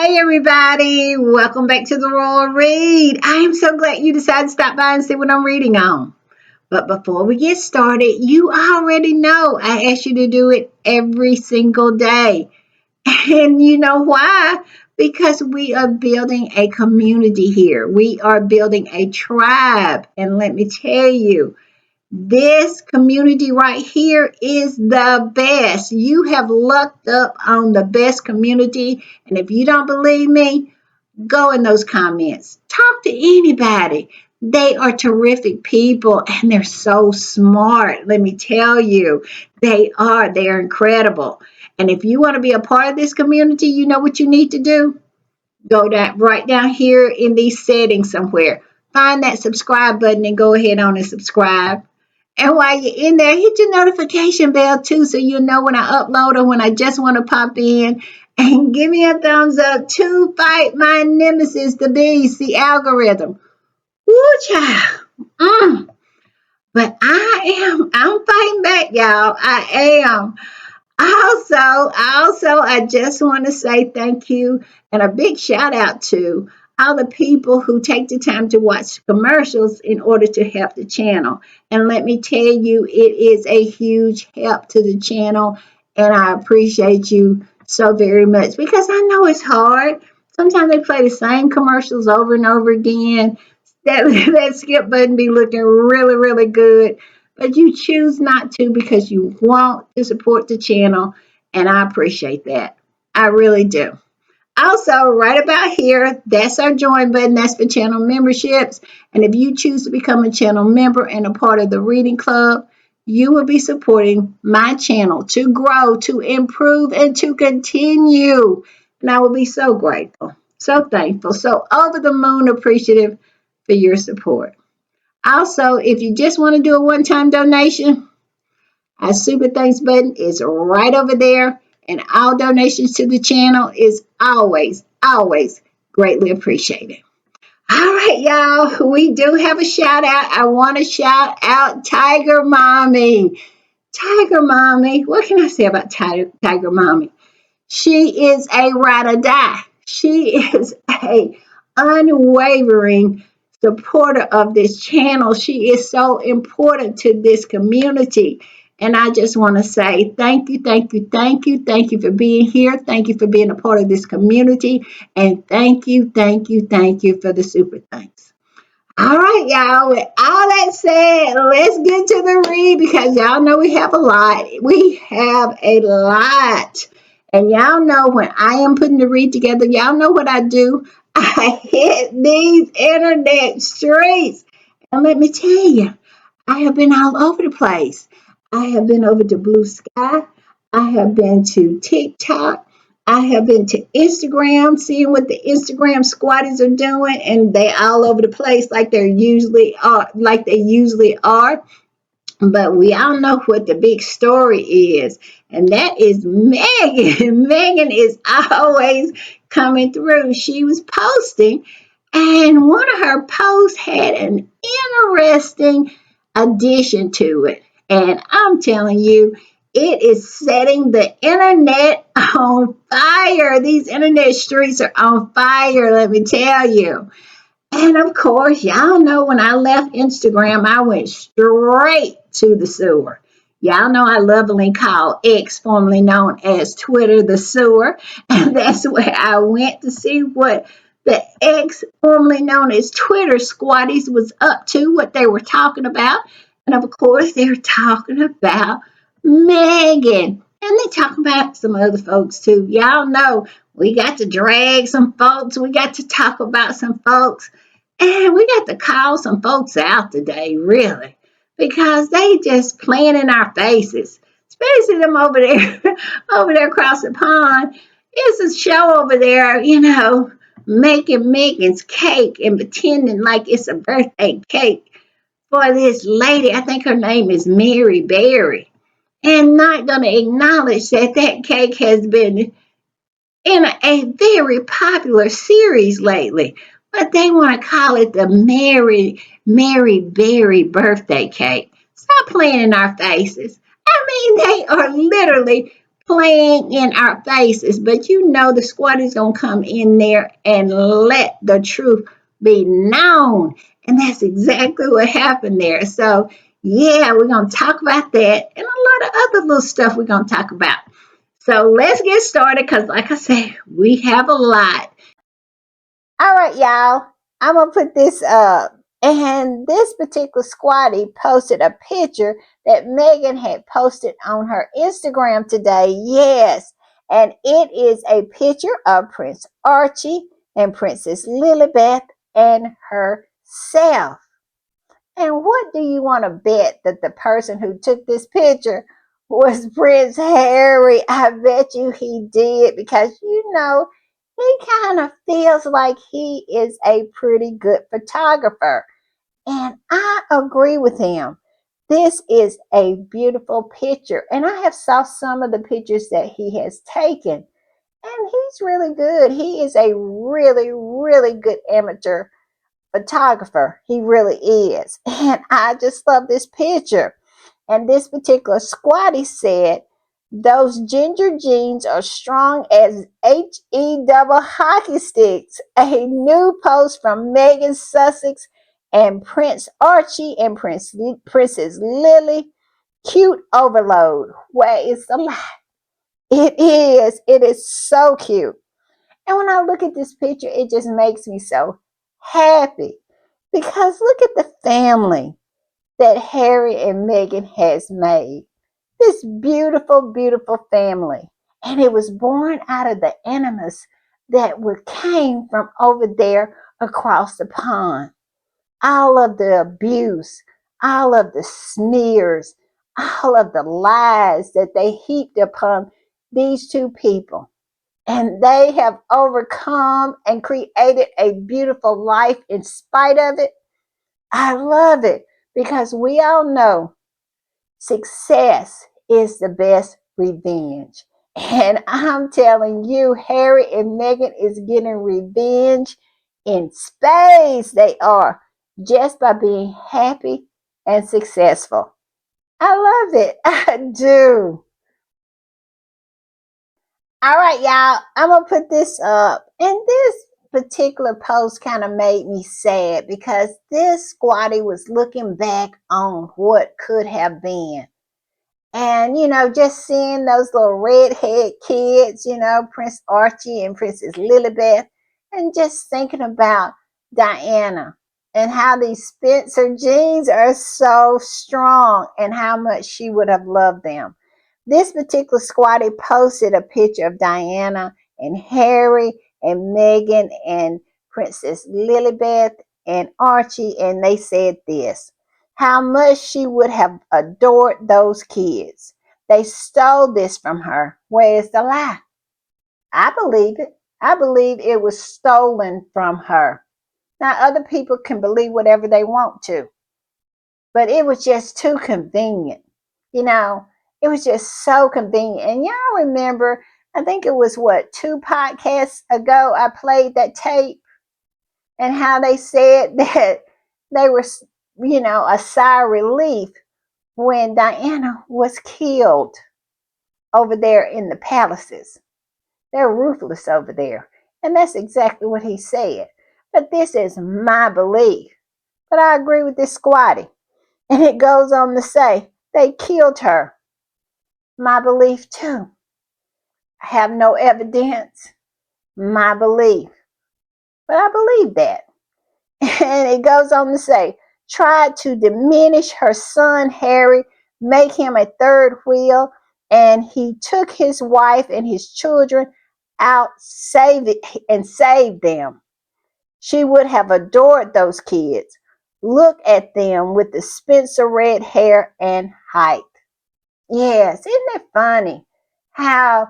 Hey everybody, welcome back to the Royal Read. I am so glad you decided to stop by and see what I'm reading on. But before we get started, you already know I ask you to do it every single day. And you know why? Because we are building a community here. We are building a tribe. And let me tell you, this community right here is the best. You have lucked up on the best community. And if you don't believe me, go in those comments. Talk to anybody. They are terrific people and they're so smart. Let me tell you, they are. They are incredible. And if you want to be a part of this community, you know what you need to do? Go down right down here in these settings somewhere. Find that subscribe button and go ahead on and subscribe. And while you're in there, hit your notification bell too so you'll know when I upload or when I just want to pop in. And give me a thumbs up to fight my nemesis, the beast, the algorithm. Woo, child. But I'm fighting back, y'all. I am. Also, I just want to say thank you and a big shout out to all the people who take the time to watch commercials in order to help the channel. And let me tell you, it is a huge help to the channel, and I appreciate you so very much because I know it's hard. Sometimes they play the same commercials over and over again. That skip button be looking really, really good, but you choose not to because you want to support the channel, and I appreciate that. I really do. Also, right about here, that's our join button. That's for channel memberships. And if you choose to become a channel member and a part of the reading club, you will be supporting my channel to grow, to improve, and to continue. And I will be so grateful, so thankful, so over the moon appreciative for your support. Also, if you just want to do a one-time donation, our Super Thanks button is right over there, and all donations to the channel is always, always greatly appreciated. All right, y'all, we do have a shout out. I want to shout out Tiger Mommy. Tiger Mommy, what can I say about Tiger Mommy? She is a ride or die. She is a unwavering supporter of this channel. She is so important to this community. And I just want to say thank you, thank you, thank you. Thank you for being here. Thank you for being a part of this community. And thank you, thank you, thank you for the super thanks. All right, y'all. With all that said, let's get to the read because y'all know we have a lot. We have a lot. And y'all know when I am putting the read together, y'all know what I do. I hit these internet streets. And let me tell you, I have been all over the place. I have been over to Blue Sky. I have been to TikTok. I have been to Instagram, seeing what the Instagram squatties are doing, and they all over the place like they usually are. But we all know what the big story is, and that is Meghan. Meghan is always coming through. She was posting, and one of her posts had an interesting addition to it. And I'm telling you, it is setting the internet on fire. These internet streets are on fire, let me tell you. And of course, y'all know when I left Instagram, I went straight to the sewer. Y'all know I lovingly call X, formerly known as Twitter, the sewer. And that's where I went to see what the X, formerly known as Twitter squatties, was up to, what they were talking about. And of course, they're talking about Meghan. And they talk about some other folks too. Y'all know we got to drag some folks. We got to talk about some folks. And we got to call some folks out today, really, because they just playing in our faces, especially them over there, over there across the pond. It's a show over there, making Megan's cake and pretending like it's a birthday cake for this lady. I think her name is Mary Berry, and not going to acknowledge that that cake has been in a very popular series lately, but they want to call it the Mary Berry birthday cake. Stop playing in our faces. I mean, they are literally playing in our faces, but you know the squad is going to come in there and let the truth be known. And that's exactly what happened there. So, yeah, we're going to talk about that and a lot of other little stuff we're going to talk about. So, let's get started because, like I said, we have a lot. All right, y'all. I'm gonna put this up. And this particular squatty posted a picture that Meghan had posted on her Instagram today. Yes. And it is a picture of Prince Archie and Princess Lilibeth and herself. And what do you want to bet that the person who took this picture was Prince Harry? I bet you he did because he kind of feels like he is a pretty good photographer. And I agree with him. This is a beautiful picture. And I have saw some of the pictures that he has taken. And he's really good. He is a really, really good amateur photographer. He really is. And I just love this picture. And this particular squatty said, those ginger jeans are strong as HE double hockey sticks. A new post from Megan Sussex and Prince Archie and Princess Lily. Cute overload. Where is the lie? It is. It is so cute. And when I look at this picture, it just makes me so happy because look at the family that Harry and Meghan has made. This beautiful, beautiful family. And it was born out of the animus that came from over there across the pond. All of the abuse, all of the sneers, all of the lies that they heaped upon these two people. And they have overcome and created a beautiful life in spite of it. I love it because we all know success is the best revenge. And I'm telling you, Harry and Meghan is getting revenge in spades. They are just by being happy and successful. I love it. I do. All right, y'all. I'm going to put this up. And this particular post kind of made me sad because this squatty was looking back on what could have been. And, just seeing those little redhead kids, Prince Archie and Princess Lilibeth, and just thinking about Diana and how these Spencer jeans are so strong and how much she would have loved them. This particular squatty posted a picture of Diana and Harry and Meghan and Princess Lilibeth and Archie, and they said this: how much she would have adored those kids. They stole this from her. Where's the lie? I believe it. I believe it was stolen from her. Now, other people can believe whatever they want to, but it was just too convenient. You know, it was just so convenient. And y'all remember, I think it was what, 2 podcasts ago, I played that tape and how they said that they were, a sigh of relief when Diana was killed over there in the palaces. They're ruthless over there. And that's exactly what he said. But this is my belief. But I agree with this squatty. And it goes on to say, they killed her. My belief too. I have no evidence. My belief. But I believe that. And it goes on to say, tried to diminish her son Harry, make him a third wheel, and he took his wife and his children out, saved them. She would have adored those kids. Look at them with the Spencer red hair and height. Yes, isn't it funny how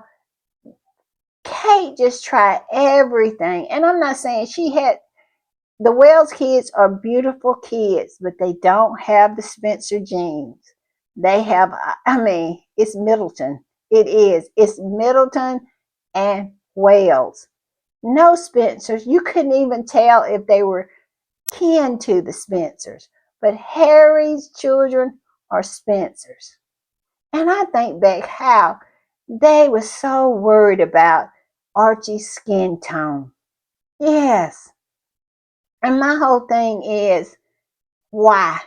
Kate just tried everything? And I'm not saying she had. The Wells kids are beautiful kids, but they don't have the Spencer genes. They have, it's Middleton. It is. It's Middleton and Wales. No Spencers. You couldn't even tell if they were kin to the Spencers. But Harry's children are Spencers. And I think back how They were so worried about Archie's skin tone. Yes. And my whole thing is, why?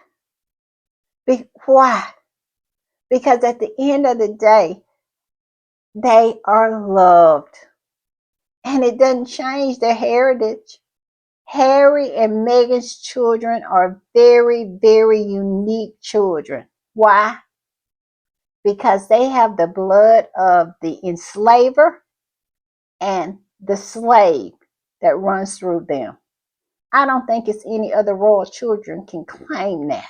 Why? Because at the end of the day, they are loved. And it doesn't change their heritage. Harry and Meghan's children are very, very unique children. Why? Because they have the blood of the enslaver and the slave that runs through them. I don't think it's any other royal children can claim that.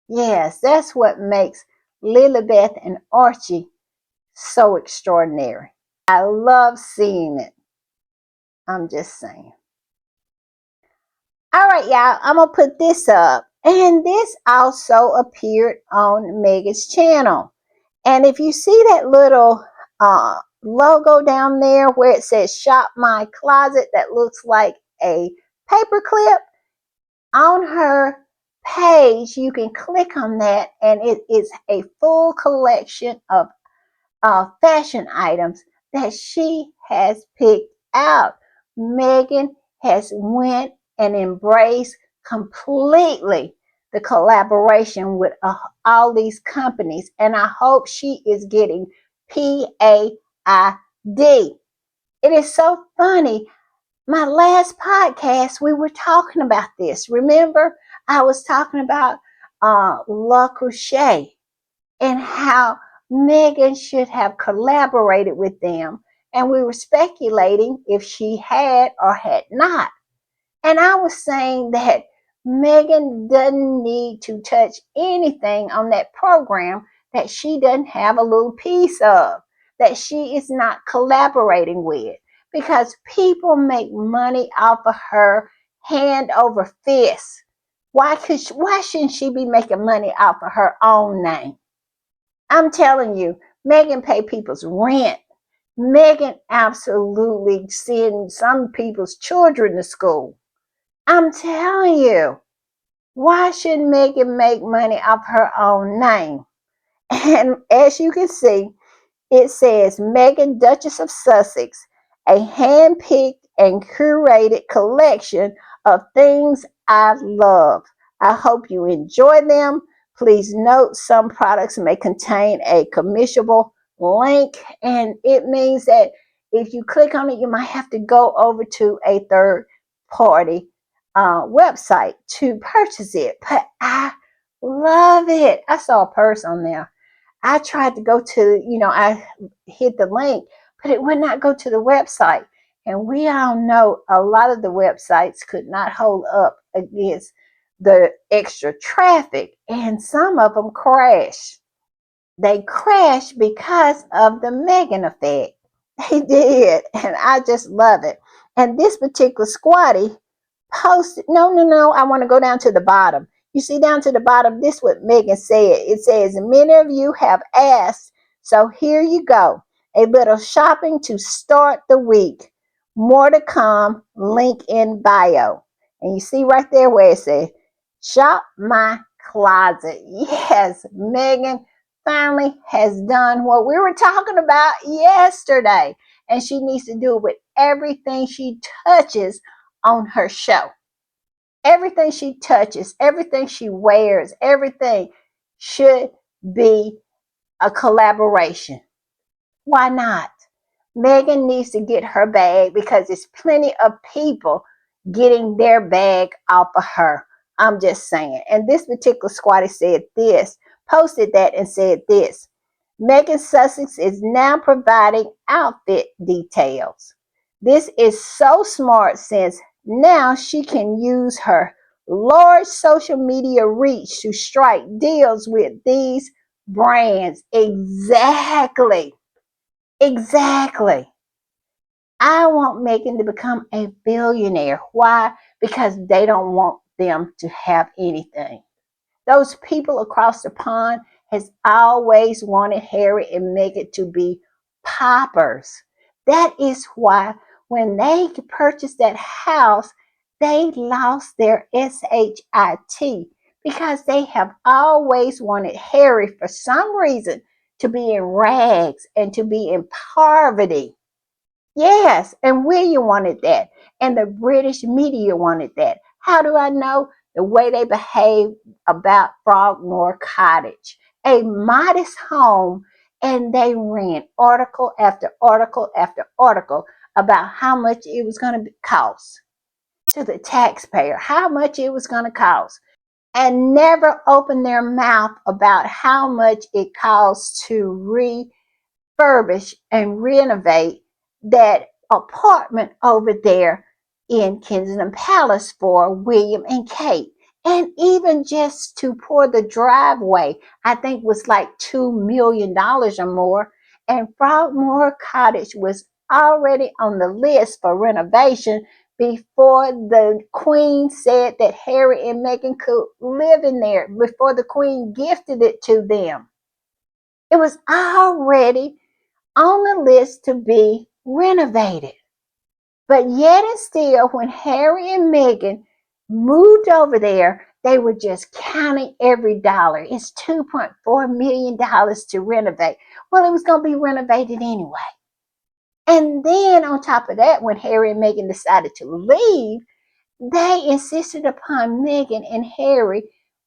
Yes, that's what makes Lilibeth and Archie so extraordinary. I love seeing it. I'm just saying. All right, y'all, I'm going to put this up. And this also appeared on Meghan's channel. And if you see that little logo down there where it says Shop My Closet that looks like a paper clip, on her page, you can click on that and it is a full collection of fashion items that she has picked out. Meghan has went and embraced completely the collaboration with all these companies, and I hope she is getting PAID. It is so funny. My last podcast, we were talking about this. Remember, I was talking about Le Crochet and how Meghan should have collaborated with them. And we were speculating if she had or had not. And I was saying that Meghan doesn't need to touch anything on that program that she doesn't have a little piece of, that she is not collaborating with, because people make money off of her hand over fist. Why shouldn't she be making money off of her own name? I'm telling you, Meghan pay people's rent. Meghan absolutely sends some people's children to school. I'm telling you, why should Meghan make money off her own name? And as you can see, it says Meghan, Duchess of Sussex, a hand-picked and curated collection of things I love. I hope you enjoy them. Please note some products may contain a commissionable link, and it means that if you click on it, you might have to go over to a third party website to purchase it. But I love it. I saw a purse on there. I tried to go to, I hit the link, but it would not go to the website. And we all know a lot of the websites could not hold up against the extra traffic, and some of them crashed. They crashed because of the Meghan effect. They did, and I just love it. And this particular squatty posted, no, I want to go down to the bottom. You see down to the bottom, this is what Meghan said. It says, many of you have asked, so here you go. A little shopping to start the week. More to come, link in bio. And you see right there where it says, Shop My Closet. Yes, Meghan finally has done what we were talking about yesterday. And she needs to do it with everything she touches on her show. Everything she touches, everything she wears, everything should be a collaboration. Why not? Meghan needs to get her bag because there's plenty of people getting their bag off of her. I'm just saying. And this particular squatter said this, posted that and said this. Meghan Sussex is now providing outfit details. This is so smart since now she can use her large social media reach to strike deals with these brands. Exactly. Exactly. I want Meghan to become a billionaire. Why? Because they don't want them to have anything. Those people across the pond has always wanted Harry and Meghan to be paupers. That is why when they purchased that house, they lost their SHIT because they have always wanted Harry for some reason to be in rags and to be in poverty. Yes, and William wanted that, and the British media wanted that. How do I know? The way they behaved about Frogmore Cottage, a modest home, and they ran article after article after article about how much it was going to cost to the taxpayer, how much it was going to cost, and never opened their mouth about how much it costs to refurbish and renovate that apartment over there in Kensington Palace for William and Kate. And even just to pour the driveway, I think was like $2 million or more. And Frogmore Cottage was already on the list for renovation before the Queen said that Harry and Meghan could live in there, before the Queen gifted it to them. It was already on the list to be renovated. But yet and still, when Harry and Meghan moved over there, they were just counting every dollar. It's $2.4 million to renovate. Well, it was going to be renovated anyway. And then on top of that, when Harry and Meghan decided to leave, they insisted upon Meghan and Harry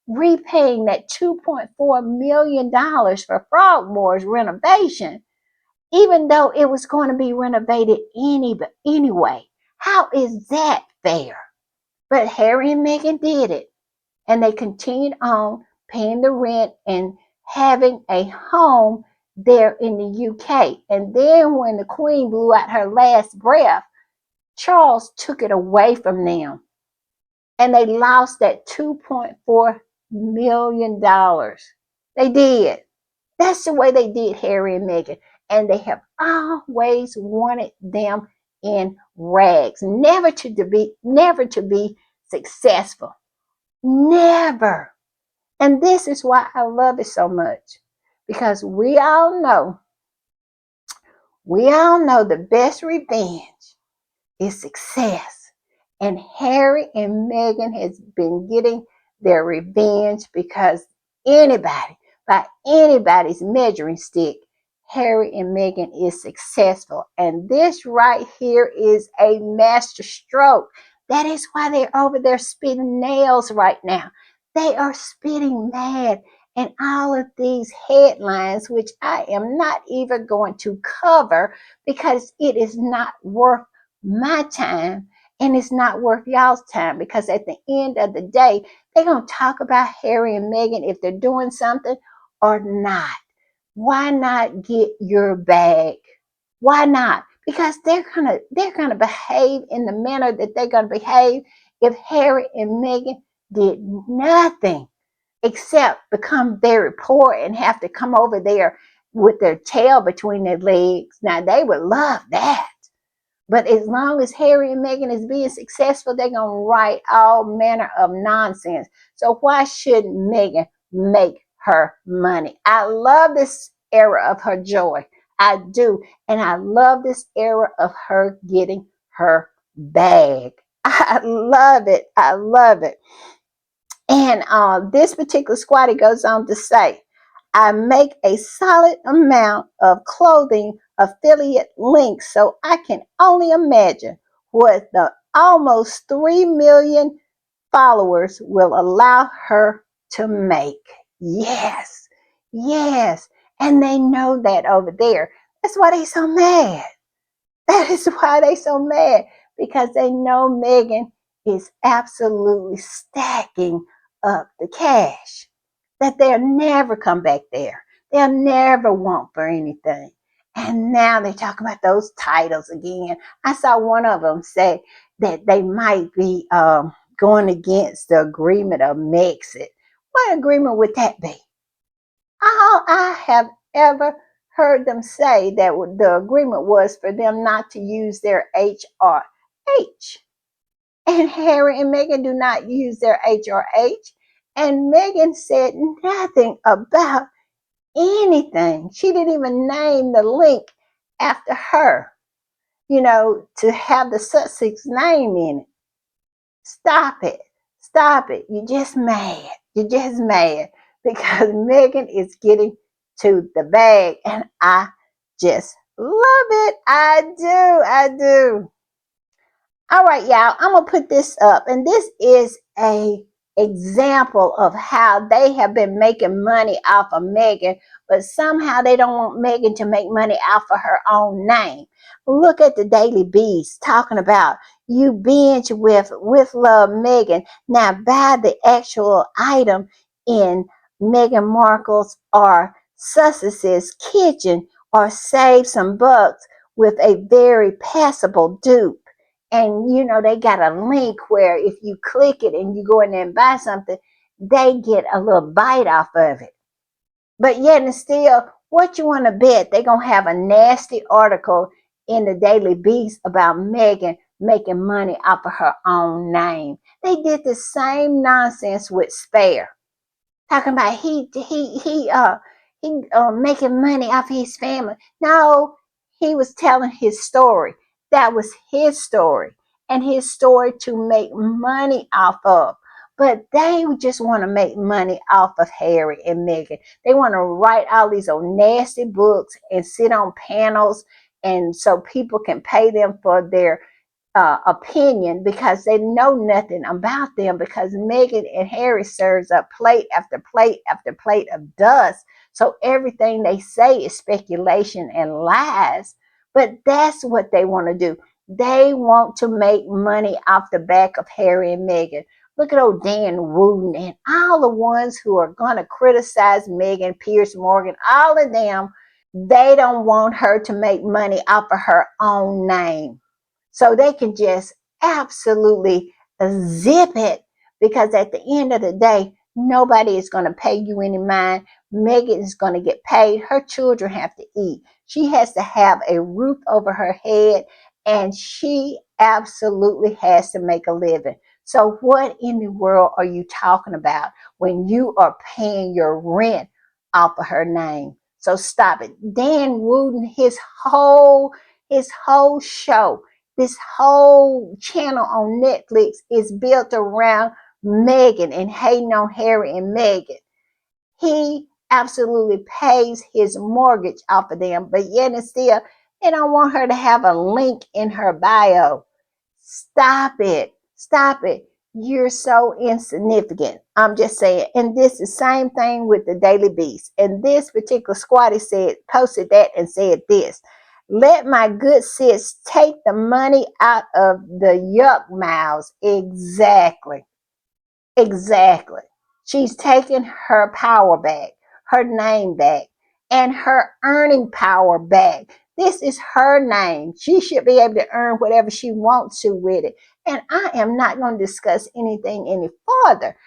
repaying that $2.4 million for Frogmore's renovation, even though it was going to be renovated anyway. How is that fair? But Harry and Meghan did it, and they continued on paying the rent and having a home there in the UK. And then when the Queen blew out her last breath, Charles took it away from them, and they lost that $2.4 million. They did. That's the way they did Harry and Meghan. And they have always wanted them in rags, never to be successful. Never. And this is why I love it so much. Because we all know the best revenge is success. And Harry and Meghan has been getting their revenge because anybody, by anybody's measuring stick, Harry and Meghan is successful. And this right here is a master stroke. That is why they're over there spitting nails right now. They are spitting mad. And all of these headlines, which I am not even going to cover because it is not worth my time, and it's not worth y'all's time, because at the end of the day, they're going to talk about Harry and Meghan if they're doing something or not. Why not get your bag? Why not? Because they're gonna behave in the manner that they're gonna behave if Harry and Meghan did nothing except become very poor and have to come over there with their tail between their legs. Now they would love that. But as long as Harry and Meghan is being successful, they're going to write all manner of nonsense. So why shouldn't Meghan make her money? I love this era of her joy. I do. And I love this era of her getting her bag. I love it. I love it. And this particular squatty goes on to say, I make a solid amount of clothing affiliate links, so I can only imagine what the almost 3 million followers will allow her to make. Yes, yes. And they know that over there. That's why they so mad. That is why they so mad, because they know Meghan is absolutely stacking up the cash, that they'll never come back there. They'll never want for anything. And now they're talking about those titles again. I saw one of them say that they might be going against the agreement of Megxit. What agreement would that be? All I have ever heard them say that the agreement was for them not to use their HRH. And Harry and Meghan do not use their HRH. And Meghan said nothing about anything. She didn't even name the link after her, to have the Sussex name in it. Stop it. Stop it. You're just mad. You're just mad because Meghan is getting to the bag. And I just love it. I do. I do. All right, y'all, I'm gonna put this up, and this is a example of how they have been making money off of Meghan, but somehow they don't want Meghan to make money off of her own name. Look at the Daily Beast talking about you binge with love Meghan. Now buy the actual item in Meghan Markle's or Sussex's kitchen, or save some bucks with a very passable dupe. And they got a link where if you click it and you go in there and buy something, they get a little bite off of it. But yet and still, what you want to bet they're going to have a nasty article in the Daily Beast about Meghan making money off of her own name. They did the same nonsense with Spare, talking about he making money off his family. No, he was telling his story. That was his story, and his story to make money off of. But they just want to make money off of Harry and Meghan. They want to write all these old nasty books and sit on panels, and so people can pay them for their opinion, because they know nothing about them, because Meghan and Harry serves up plate after plate after plate of dust. So everything they say is speculation and lies. But that's what they want to do. They want to make money off the back of Harry and Meghan. Look at old Dan Wooten and all the ones who are going to criticize Meghan, Piers Morgan, all of them. They don't want her to make money off of her own name. So they can just absolutely zip it, because at the end of the day, nobody is going to pay you any mind. Meghan is going to get paid. Her children have to eat. She has to have a roof over her head, and she absolutely has to make a living. So what in the world are you talking about when you are paying your rent off of her name? So stop it. Dan Wooten, his whole show, this whole channel on Netflix is built around Meghan and hating on Harry and Meghan. He absolutely pays his mortgage off of them, but yet and still, they don't want her to have a link in her bio. Stop it. Stop it. You're so insignificant. I'm just saying. And this is the same thing with the Daily Beast. And this particular squatty posted that and said this: let my good sis take the money out of the yuck mouths. Exactly. Exactly. She's taken her power back, her name back, and her earning power back. This is her name. She should be able to earn whatever she wants to with it. And I am not going to discuss anything any further.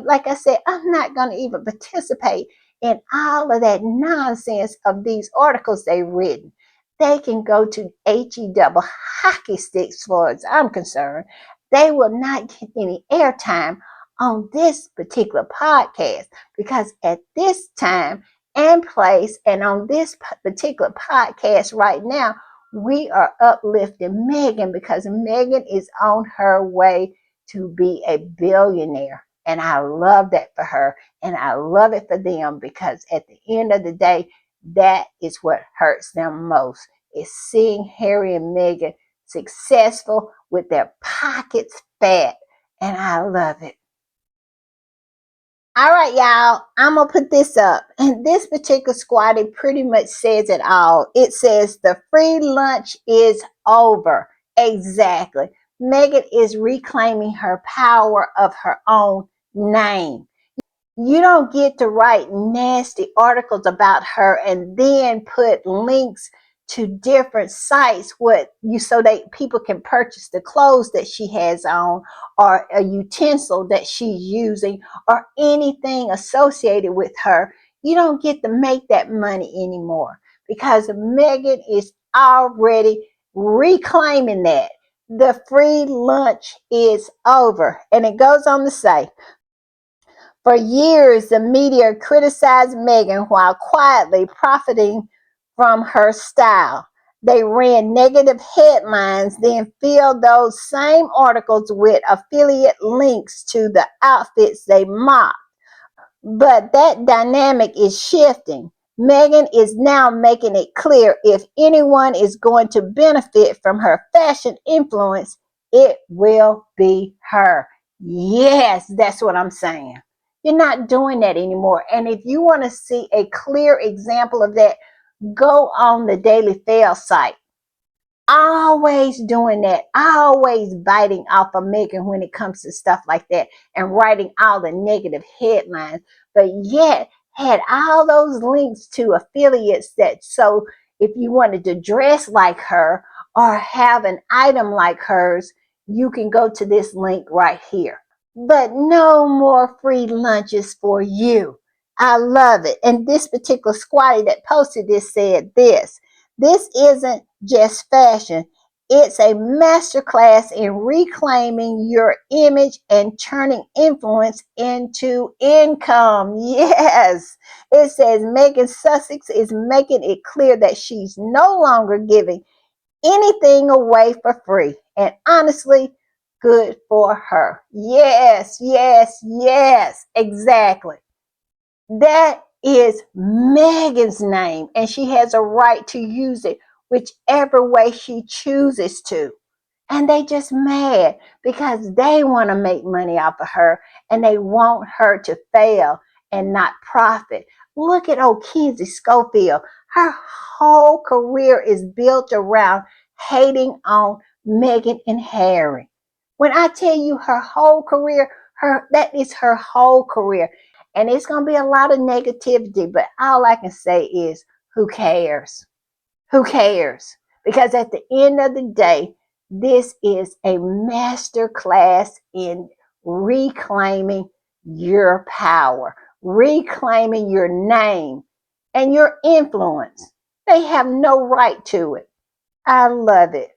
Like I said, I'm not going to even participate in all of that nonsense of these articles they've written. They can go to HE double hockey sticks, for as I'm concerned. They will not get any airtime on this particular podcast, because at this time and place and on this particular podcast right now, we are uplifting Meghan, because Meghan is on her way to be a billionaire. And I love that for her, and I love it for them, because at the end of the day, that is what hurts them most, is seeing Harry and Meghan successful with their pockets fat. And I love it. All right, y'all, I'm going to put this up. And this particular squatty pretty much says it all. It says the free lunch is over. Exactly. Meghan is reclaiming her power of her own name. You don't get to write nasty articles about her and then put links to different sites so that people can purchase the clothes that she has on, or a utensil that she's using, or anything associated with her. You don't get to make that money anymore, because Meghan is already reclaiming that. The free lunch is over. And it goes on to say, for years, the media criticized Meghan while quietly profiting from her style. They ran negative headlines, then filled those same articles with affiliate links to the outfits they mocked. But that dynamic is shifting. Meghan is now making it clear if anyone is going to benefit from her fashion influence, it will be her. Yes, that's what I'm saying. You're not doing that anymore. And if you want to see a clear example of that, go on the Daily Fail site. Always doing that, always biting off of Meghan when it comes to stuff like that and writing all the negative headlines, but yet had all those links to affiliates that, so if you wanted to dress like her or have an item like hers, you can go to this link right here. But no more free lunches for you. I love it. And this particular squatty that posted this said this isn't just fashion. It's a masterclass in reclaiming your image and turning influence into income. Yes. It says Megan Sussex is making it clear that she's no longer giving anything away for free. And honestly, good for her. Yes, yes, yes, exactly. That is Megan's name, and she has a right to use it whichever way she chooses to. And they just mad because they want to make money off of her and they want her to fail and not profit. Look at old Kenzie Schofield. Her whole career is built around hating on Meghan and Harry. When I tell you her whole career, her that is her whole career. And it's gonna be a lot of negativity, but all I can say is who cares? Who cares? Because at the end of the day, this is a master class in reclaiming your power, reclaiming your name and your influence. They have no right to it. I love it.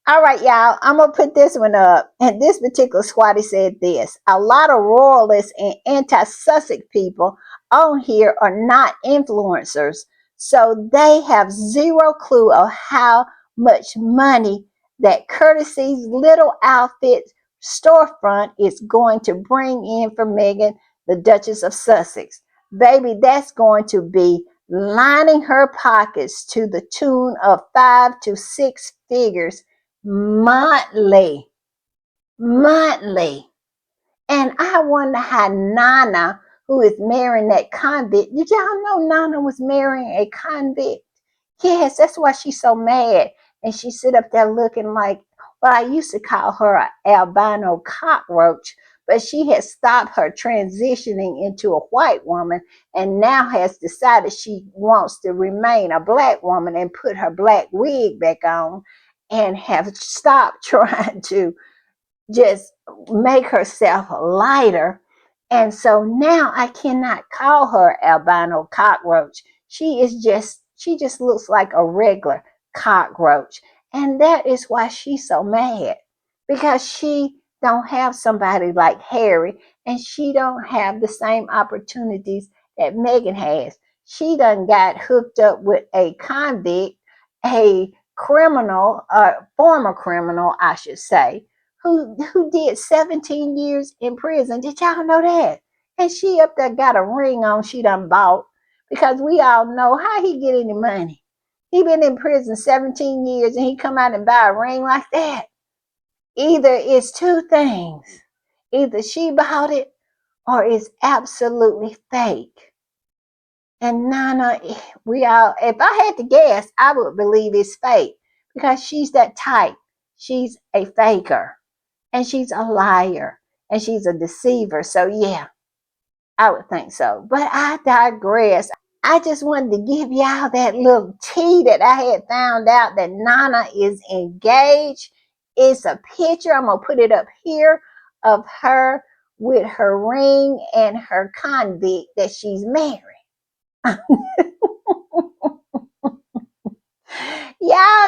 All right, y'all, I'm going to put this one up. And this particular squatty said this: a lot of royalists and anti Sussex people on here are not influencers. So they have zero clue of how much money that Courtesy's little outfit storefront is going to bring in for Meghan, the Duchess of Sussex. Baby, that's going to be lining her pockets to the tune of 5 to 6 figures monthly. Monthly. And I wonder how Nana, who is marrying that convict, did y'all know Nana was marrying a convict? Yes, that's why she's so mad. And she sit up there looking like, well, I used to call her an albino cockroach, but she has stopped her transitioning into a white woman and now has decided she wants to remain a black woman and put her black wig back on and have stopped trying to just make herself lighter. And so now I cannot call her albino cockroach. She just looks like a regular cockroach. And that is why she's so mad. Because she don't have somebody like Harry and she don't have the same opportunities that Meghan has. She done got hooked up with a convict, a criminal, a former criminal, I should say, who did 17 years in prison. Did y'all know that? And she up there got a ring on she done bought, because we all know how he get any money. He been in prison 17 years and he come out and buy a ring like that. Either it's two things. Either she bought it or it's absolutely fake. And Nana, we all, if I had to guess, I would believe it's fake because she's that type. She's a faker and she's a liar and she's a deceiver. So, yeah, I would think so. But I digress. I just wanted to give y'all that little tea that I had found out that Nana is engaged. It's a picture. I'm going to put it up here of her with her ring and her convict that she's married. Y'all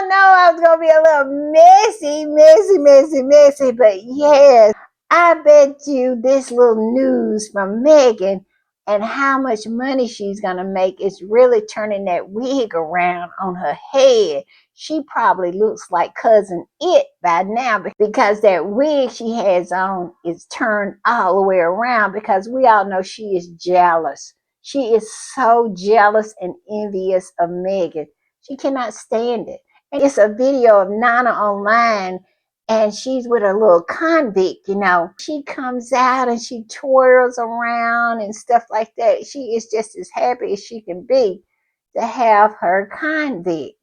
know I was going to be a little messy, but yes, I bet you this little news from Meghan and how much money she's going to make is really turning that wig around on her head. She probably looks like Cousin It by now because that wig she has on is turned all the way around because we all know she is jealous. She is so jealous and envious of Meghan. She cannot stand it. And it's a video of Nana online, and she's with a little convict, She comes out and she twirls around and stuff like that. She is just as happy as she can be to have her convict.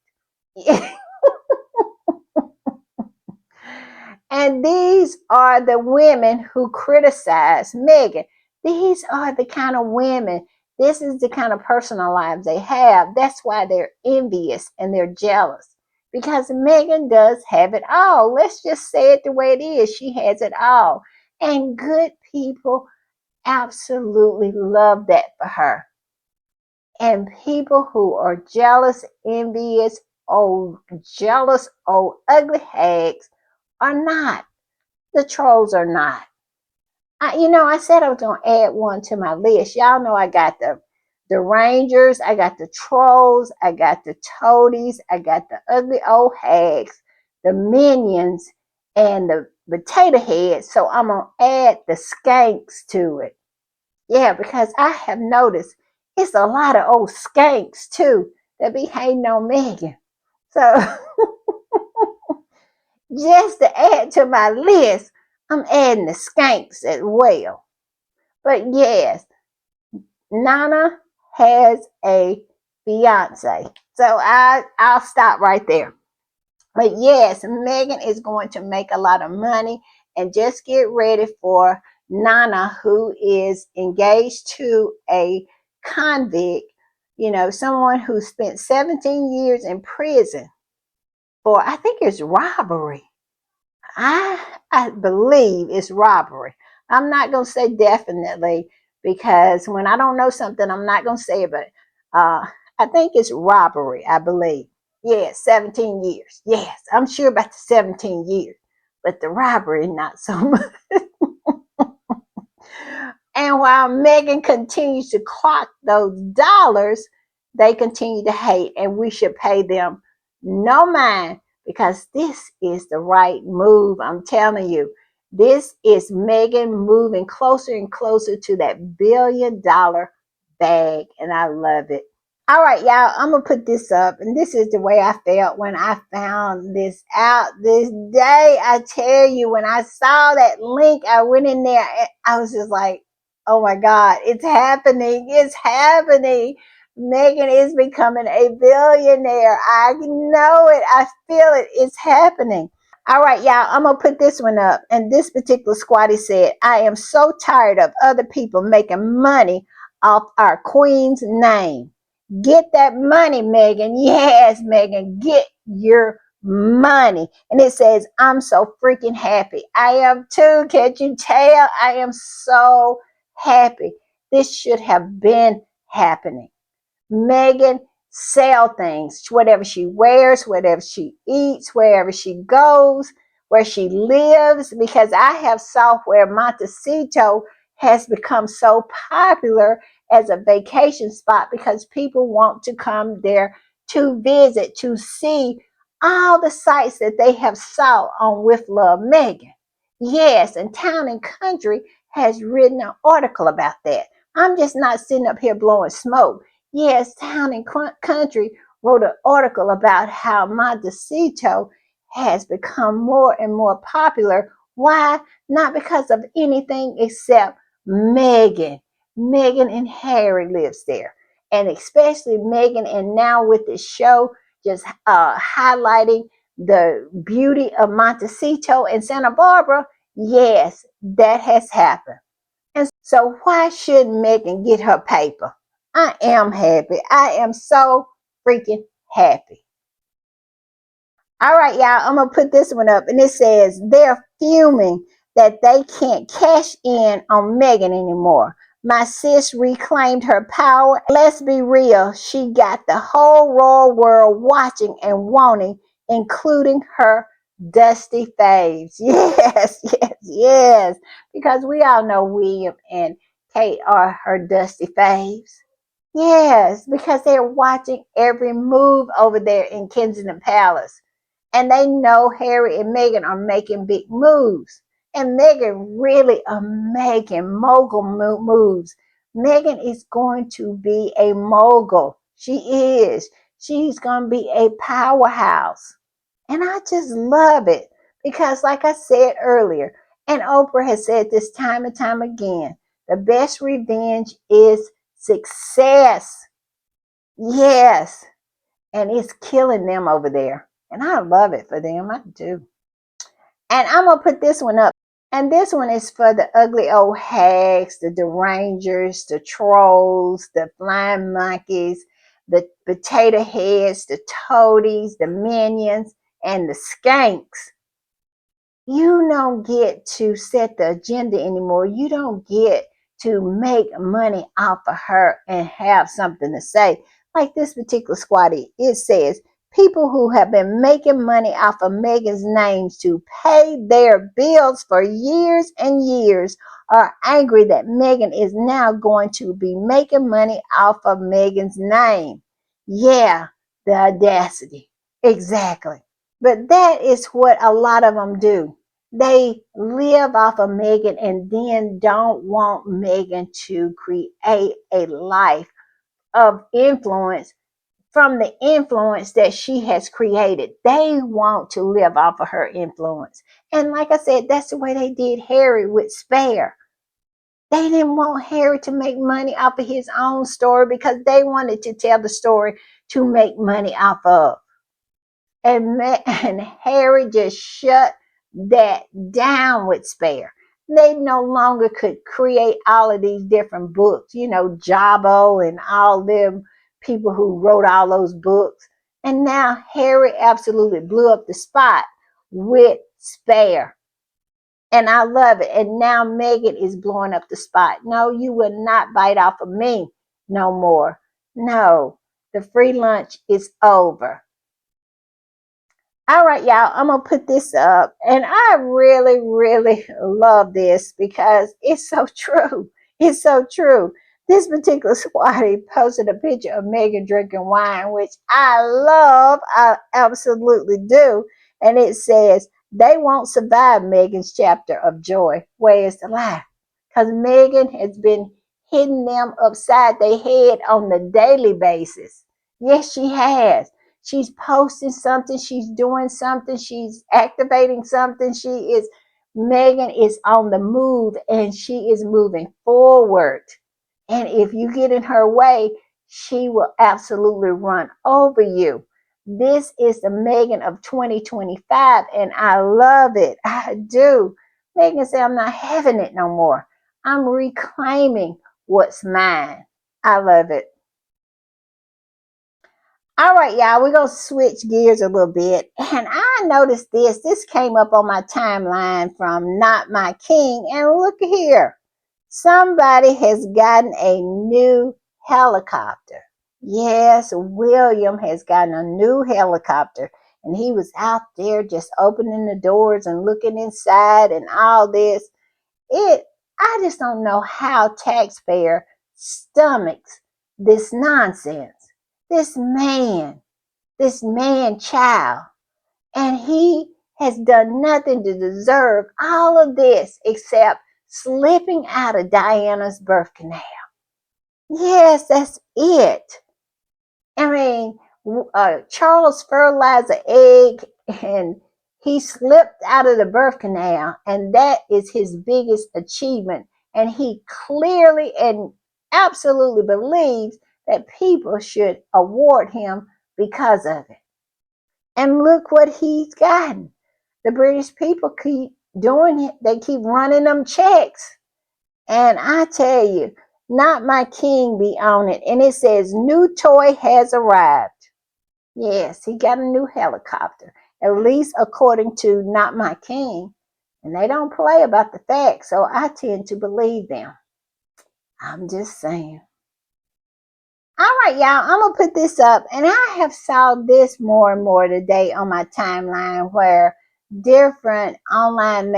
And these are the women who criticize Meghan. These are the kind of women, this is the kind of personal lives they have. That's why they're envious and they're jealous. Because Meghan does have it all. Let's just say it the way it is. She has it all. And good people absolutely love that for her. And people who are jealous, envious, jealous, ugly hags are not. The trolls are not. I said I was going to add one to my list. Y'all know I got the Rangers, I got the trolls, I got the toadies, I got the ugly old hags, the minions, and the potato heads. So I'm going to add the skanks to it. Yeah, because I have noticed it's a lot of old skanks too that be hating on Meghan. So just to add to my list, I'm adding the skanks as well. But yes, Nana has a fiance. So I'll stop right there. But yes, Meghan is going to make a lot of money, and just get ready for Nana, who is engaged to a convict, someone who spent 17 years in prison for, I think it's robbery. I believe it's robbery. I'm not going to say definitely, because when I don't know something, I'm not going to say it, but I think it's robbery, I believe. Yes, 17 years. Yes, I'm sure about the 17 years, but the robbery, not so much. And while Meghan continues to clock those dollars, they continue to hate, and we should pay them no mind, because this is the right move. I'm telling you, this is Meghan moving closer and closer to that $1 billion bag, and I love it. All right, y'all, I'm going to put this up, and this is the way I felt when I found this out this day. I tell you, when I saw that link, I went in there, and I was just like, oh my God, it's happening. It's happening. Meghan is becoming a billionaire. I know it. I feel it. It's happening. All right, y'all, I'm going to put this one up. And this particular squatty said, I am so tired of other people making money off our queen's name. Get that money, Meghan. Yes, Meghan, get your money. And it says, I'm so freaking happy. I am too. Can't you tell? I am so happy. This should have been happening. Meghan sell things, whatever she wears, whatever she eats, wherever she goes, where she lives, because I have saw where Montecito has become so popular as a vacation spot because people want to come there to visit, to see all the sites that they have saw on With Love Meghan. Yes, and Town and Country has written an article about that. I'm just not sitting up here blowing smoke. Yes, Town and Country wrote an article about how Montecito has become more and more popular. Why? Not because of anything except Meghan. Meghan and Harry lives there. And especially Meghan, and now with the show just highlighting the beauty of Montecito and Santa Barbara, yes, that has happened. And so why shouldn't Meghan get her paper? I am happy. I am so freaking happy. All right, y'all, I'm going to put this one up. And it says, they're fuming that they can't cash in on Meghan anymore. My sis reclaimed her power. Let's be real. She got the whole royal world watching and wanting, including her dusty faves. Yes, yes, yes. Because we all know William and Kate are her dusty faves. Yes, because they're watching every move over there in Kensington Palace. And they know Harry and Meghan are making big moves. And Meghan really are making mogul moves. Meghan is going to be a mogul. She is. She's going to be a powerhouse. And I just love it because, like I said earlier, and Oprah has said this time and time again, the best revenge is success. Yes. And it's killing them over there. And I love it for them. I do. And I'm going to put this one up. And this one is for the ugly old hags, the derangers, the trolls, the flying monkeys, the potato heads, the toadies, the minions, and the skanks. You don't get to set the agenda anymore. You don't get to make money off of her and have something to say. Like this particular squatty, it says people who have been making money off of Meghan's names to pay their bills for years and years are angry that Meghan is now going to be making money off of Meghan's name. Yeah, the audacity. Exactly. But that is what a lot of them do. They live off of Meghan and then don't want Meghan to create a life of influence from the influence that she has created. They want to live off of her influence. And like I said, that's the way they did Harry with Spare. They didn't want Harry to make money off of his own story because they wanted to tell the story to make money off of. And Harry just shut that down with Spare. They no longer could create all of these different books, Jabbo and all them people who wrote all those books. And now Harry absolutely blew up the spot with Spare. And I love it. And now Meghan is blowing up the spot. No, you will not bite off of me no more. No, the free lunch is over. All right, y'all, I'm going to put this up. And I really, really love this because it's so true. It's so true. This particular squatty posted a picture of Meghan drinking wine, which I love. I absolutely do. And it says, they won't survive Meghan's chapter of joy. Where is the lie? Because Meghan has been hitting them upside their head on the daily basis. Yes, she has. She's posting something, she's doing something, she's activating something. Meghan is on the move and she is moving forward. And if you get in her way, she will absolutely run over you. This is the Meghan of 2025, and I love it. I do. Meghan said, I'm not having it no more. I'm reclaiming what's mine. I love it. All right, y'all, we're going to switch gears a little bit. And I noticed this. This came up on my timeline from Not My King. And look here. Somebody has gotten a new helicopter. Yes, William has gotten a new helicopter. And he was out there just opening the doors and looking inside and all this. I just don't know how taxpayer stomachs this nonsense. This man child, and he has done nothing to deserve all of this except slipping out of Diana's birth canal. Yes, that's it. I mean, Charles fertilized an egg and he slipped out of the birth canal, and that is his biggest achievement. And he clearly and absolutely believes that people should award him because of it. And look what he's gotten. The British people keep doing it. They keep running them checks. And I tell you, Not My King be on it. And it says, new toy has arrived. Yes, he got a new helicopter, at least according to Not My King. And they don't play about the facts, so I tend to believe them. I'm just saying. All right, y'all, I'm going to put this up. And I have saw this more and more today on my timeline where different online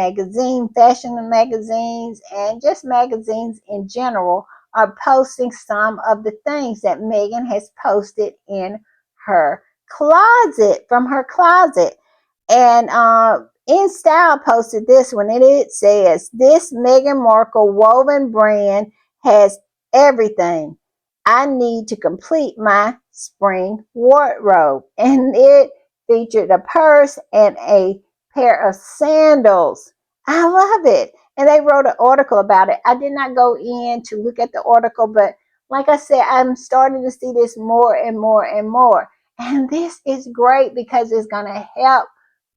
fashion magazines, and just magazines in general are posting some of the things that Meghan has posted in her closet, from her closet. And In Style posted this one, and it says, this Meghan Markle woven brand has everything I need to complete my spring wardrobe. And it featured a purse and a pair of sandals. I love it. And they wrote an article about it. I did not go in to look at the article, but like I said, I'm starting to see this more and more and more. And this is great because it's going to help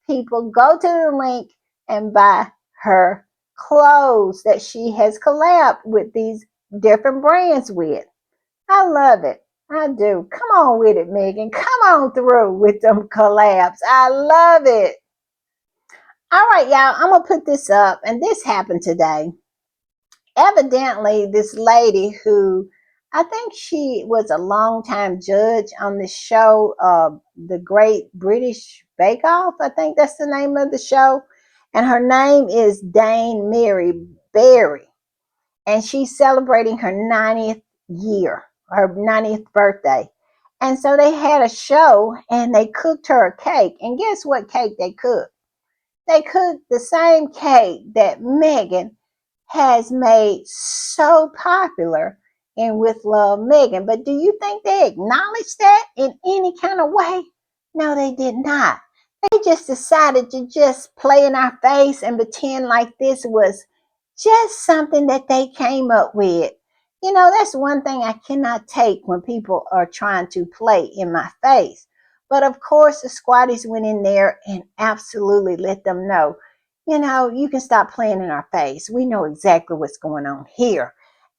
people go to the link and buy her clothes that she has collabed with these different brands with. I love it. I do. Come on with it, Meghan. Come on through with them collabs. I love it. All right, y'all. I'm going to put this up, and this happened today. Evidently, this lady who I think she was a longtime judge on the show, The Great British Bake Off. I think that's the name of the show. And her name is Dame Mary Berry. And she's celebrating her 90th year, her 90th birthday. And so they had a show and they cooked her a cake. And guess what cake they cooked? They cooked the same cake that Meghan has made so popular in With Love Meghan. But do you think they acknowledged that in any kind of way? No, they did not. They just decided to just play in our face and pretend like this was just something that they came up with. You know, that's one thing I cannot take when people are trying to play in my face. But of course, the squatties went in there and absolutely let them know, you know, you can stop playing in our face. We know exactly what's going on here.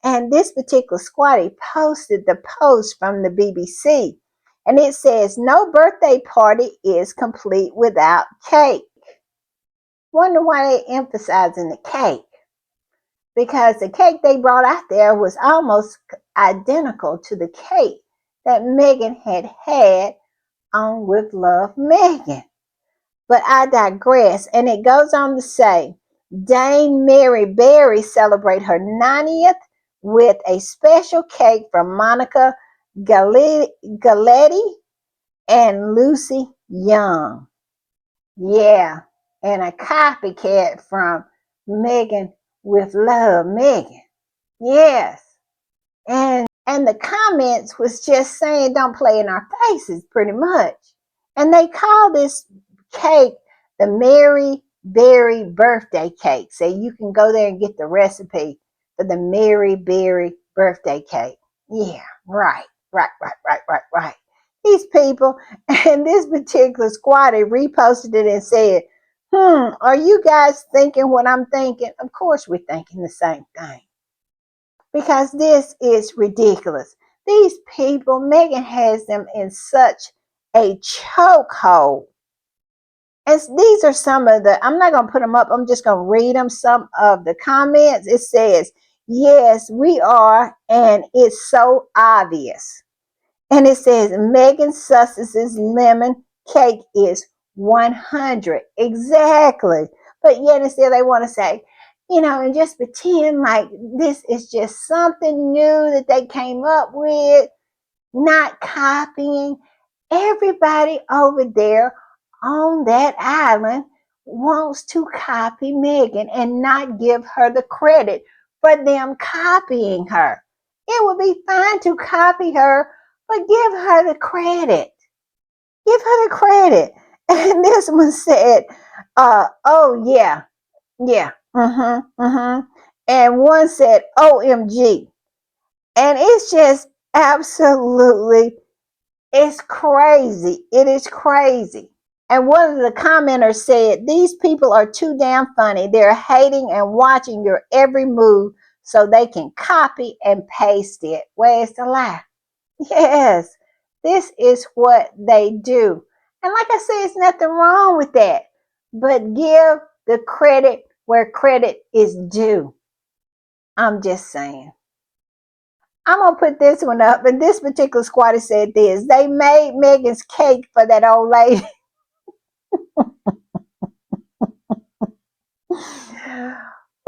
And this particular squatty posted the post from the BBC. And it says, no birthday party is complete without cake. Wonder why they emphasizing the cake. Because the cake they brought out there was almost identical to the cake that Meghan had on With Love Meghan. But I digress, and it goes on to say, Dame Mary Berry celebrate her 90th with a special cake from Monica Galetti and Lucy Young. Yeah, and a copycat from Meghan With Love Meghan. Yes. And the comments was just saying don't play in our faces pretty much. And they call this cake the Mary Berry birthday cake. So you can go there and get the recipe for the Mary Berry birthday cake. Yeah, right. These people, and this particular squatter reposted it and said, are you guys thinking what I'm thinking? Of course we're thinking the same thing. Because this is ridiculous. These people, Meghan has them in such a chokehold. And these are some of the, I'm not going to put them up, I'm just going to read them, some of the comments. It says, yes, we are, and it's so obvious. And it says, Meghan Sussex's lemon cake is 100. Exactly. But yet and still they want to say, you know, and just pretend like this is just something new that they came up with, not copying. Everybody over there on that island wants to copy Meghan and not give her the credit for them copying her. It would be fine to copy her, but give her the credit. Give her the credit. And this one said, oh yeah, and one said, OMG. And it's just absolutely, it's crazy. It is crazy. And one of the commenters said, these people are too damn funny. They're hating and watching your every move so they can copy and paste it. Where's the lie? Yes, this is what they do. And like I said, there's nothing wrong with that. But give the credit where credit is due. I'm just saying. I'm going to put this one up. And this particular squatter said this. They made Meghan's cake for that old lady.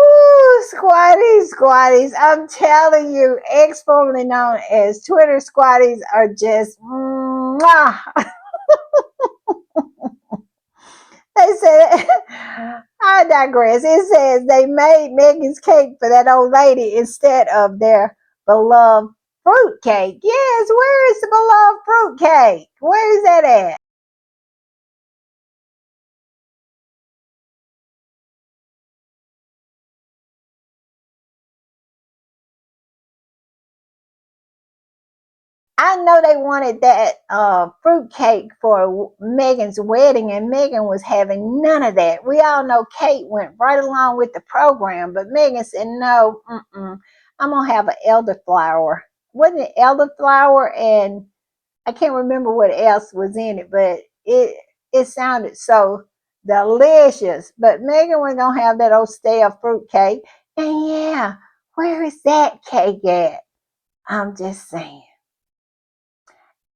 Ooh, squatties. I'm telling you, formerly known as Twitter squatties are just, mwah. They said, I digress. It says they made Meghan's cake for that old lady instead of their beloved fruitcake. Yes, where is the beloved fruitcake? Where is that at? I know they wanted that fruitcake for Meghan's wedding, and Meghan was having none of that. We all know Kate went right along with the program, but Meghan said, no, I'm going to have an elderflower. Wasn't it elderflower? And I can't remember what else was in it, but it sounded so delicious. But Meghan was going to have that old stale fruitcake. And yeah, where is that cake at? I'm just saying.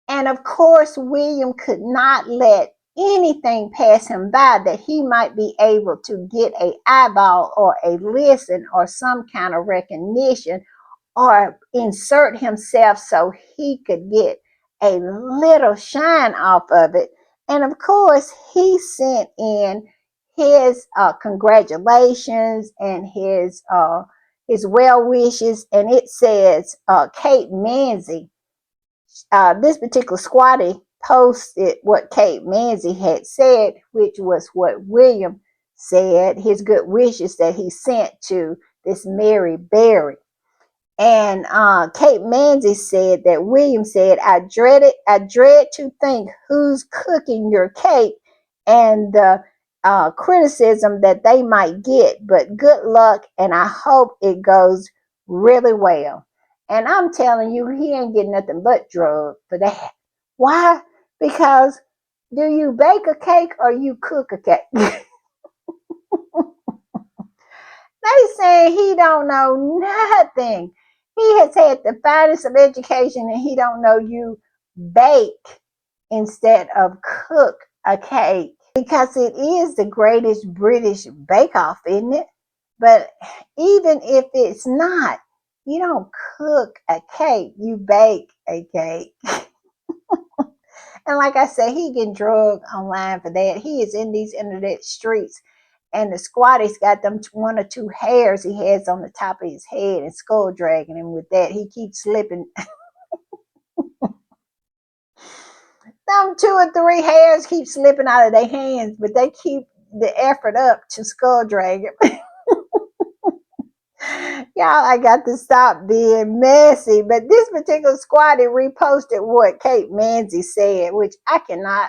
And of course, William could not let anything pass him by that he might be able to get a eyeball or a listen or some kind of recognition or insert himself so he could get a little shine off of it. And of course, he sent in his congratulations and his well wishes, and it says Kate Manzi, this particular squatty posted what Kate Manzi had said, which was what William said, his good wishes that he sent to this Mary Berry. And Kate Manzi said that William said, I dread to think who's cooking your cake and the criticism that they might get, but good luck, and I hope it goes really well. And I'm telling you, he ain't getting nothing but drug for that. Why? Because do you bake a cake or you cook a cake? They say he don't know nothing. He has had the finest of education and he don't know you bake instead of cook a cake, because it is the greatest British bake-off, isn't it? But even if it's not, you don't cook a cake, you bake a cake. And like I said, he getting drugged online for that. He is in these internet streets, and the squatty's got them one or two hairs he has on the top of his head and skull dragging him with that. He keeps slipping. Them two or three hairs keep slipping out of their hands, but they keep the effort up to skull drag him. Y'all, I got to stop being messy. But this particular squatty reposted what Kate Manzi said, which I cannot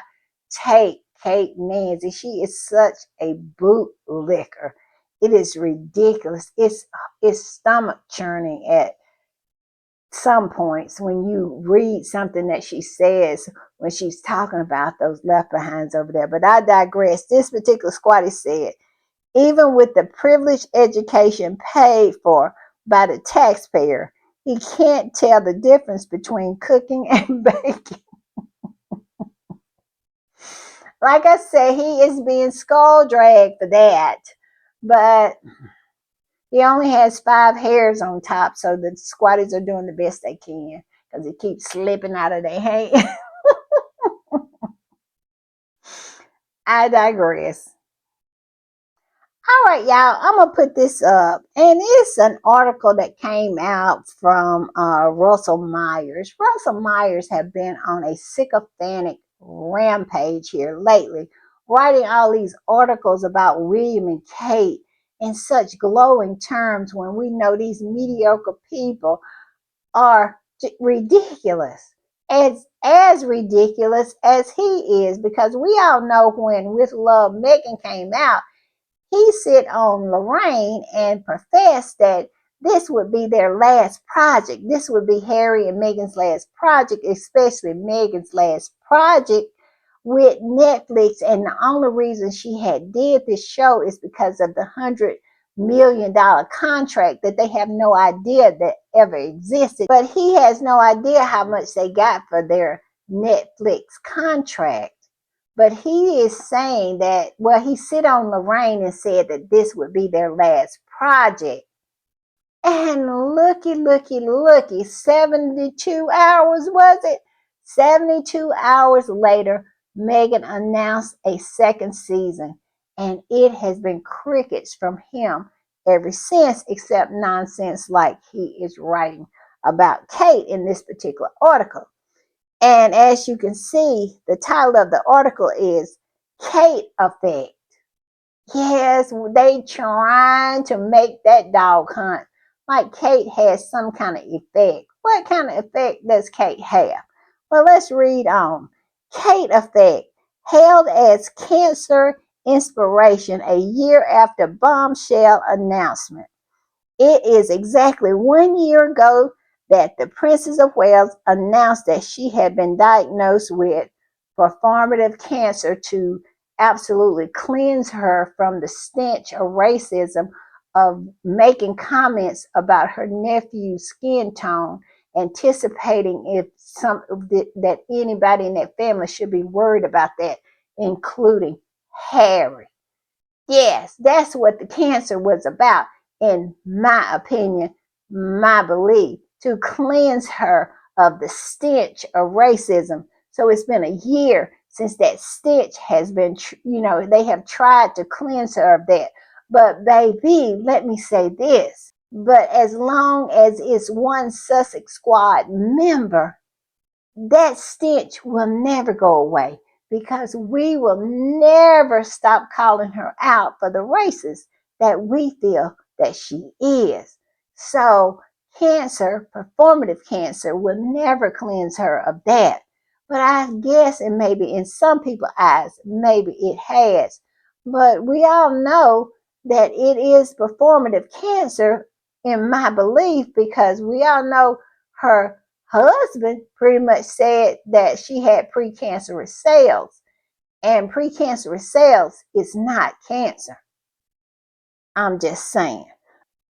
take Kate Manzi. She is such a bootlicker. It is ridiculous. It's stomach churning at some points when you read something that she says when she's talking about those left behinds over there. But I digress. This particular squatty said, even with the privileged education paid for by the taxpayer, he can't tell the difference between cooking and baking. Like I said, he is being skull dragged for that. But he only has 5 hairs on top, so the squatties are doing the best they can because it keeps slipping out of their hand. I digress. All right, y'all, I'm going to put this up. And it's an article that came out from Russell Myers. Russell Myers have been on a sycophantic rampage here lately, writing all these articles about William and Kate in such glowing terms when we know these mediocre people are ridiculous. As ridiculous as he is, because we all know when With Love Meghan came out, he sit on Lorraine and professed that this would be their last project. This would be Harry and Meghan's last project, especially Meghan's last project with Netflix. And the only reason she had did this show is because of the $100 million contract that they have no idea that ever existed. But he has no idea how much they got for their Netflix contract. But he is saying that, well, he sit on Lorraine and said that this would be their last project. And looky, 72 hours was it? 72 hours later, Meghan announced a second season, and it has been crickets from him ever since, except nonsense like he is writing about Kate in this particular article. And as you can see, the title of the article is Kate Effect. Yes, they trying to make that dog hunt like Kate has some kind of effect. What kind of effect does Kate have? Well, let's read on. Kate Effect, hailed as cancer inspiration a year after bombshell announcement. It is exactly 1 year ago that the Princess of Wales announced that she had been diagnosed with performative cancer to absolutely cleanse her from the stench of racism of making comments about her nephew's skin tone, anticipating if that anybody in that family should be worried about that, including Harry. Yes, that's what the cancer was about, in my opinion, my belief, to cleanse her of the stench of racism. So it's been a year since that stench has been, they have tried to cleanse her of that. But baby, let me say this. But as long as it's one Sussex Squad member, that stench will never go away because we will never stop calling her out for the races that we feel that she is. So cancer, performative cancer, will never cleanse her of that. But I guess, and maybe in some people's eyes, maybe it has. But we all know that it is performative cancer in my belief, because we all know her husband pretty much said that she had precancerous cells, and precancerous cells is not cancer. I'm just saying.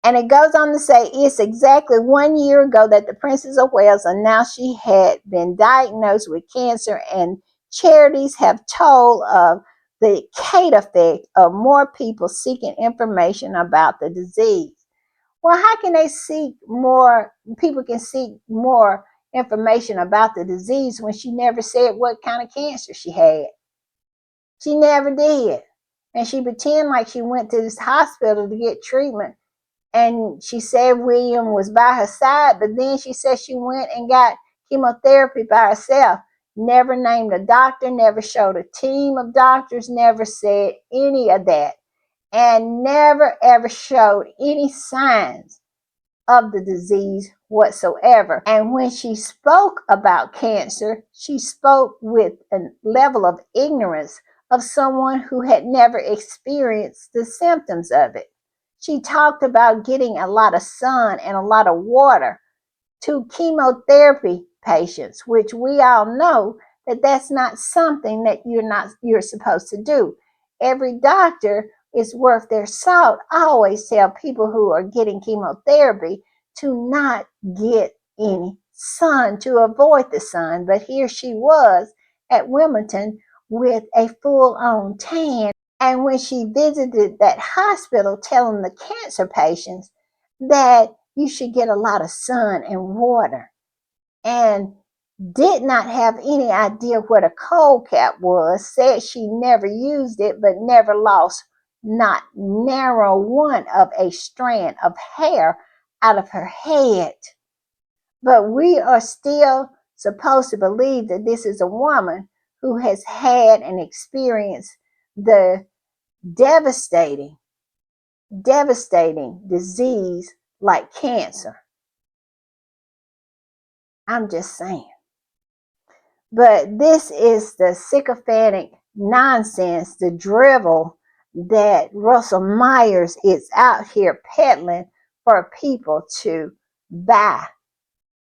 And it goes on to say it's exactly 1 year ago that the Princess of Wales announced she had been diagnosed with cancer, and charities have told of the Kate effect of more people seeking information about the disease. Well, how can they seek more? People can seek more information about the disease when she never said what kind of cancer she had. She never did. And she pretended like she went to this hospital to get treatment. And she said William was by her side, but then she said she went and got chemotherapy by herself. Never named a doctor, never showed a team of doctors, never said any of that, and never ever showed any signs of the disease whatsoever. And when she spoke about cancer, she spoke with a level of ignorance of someone who had never experienced the symptoms of it. She talked about getting a lot of sun and a lot of water to chemotherapy patients, which we all know that that's not something that you're supposed to do. Every doctor is worth their salt. I always tell people who are getting chemotherapy to not get any sun, to avoid the sun. But here she was at Wimbledon with a full-on tan. And when she visited that hospital telling the cancer patients that you should get a lot of sun and water, and did not have any idea what a cold cap was, said she never used it but never lost not narrow one of a strand of hair out of her head. But we are still supposed to believe that this is a woman who has had and experienced the devastating, devastating disease like cancer. I'm just saying. But this is the sycophantic nonsense, the drivel that Russell Myers is out here peddling for people to buy.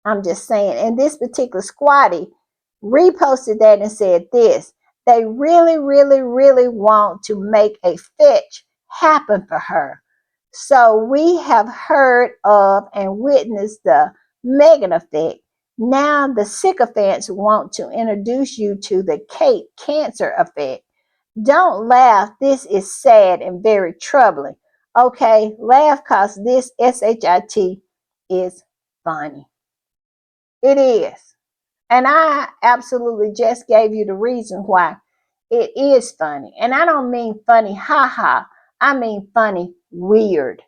I'm just saying. And this particular squatty reposted that and said this: they really, really, really want to make a fetch happen for her. So we have heard of and witnessed the Meghan effect. Now the sycophants want to introduce you to the Kate cancer effect. Don't laugh. This is sad and very troubling. Okay, laugh cause this SHIT is funny. It is. And I absolutely just gave you the reason why it is funny. And I don't mean funny ha ha. I mean funny weird.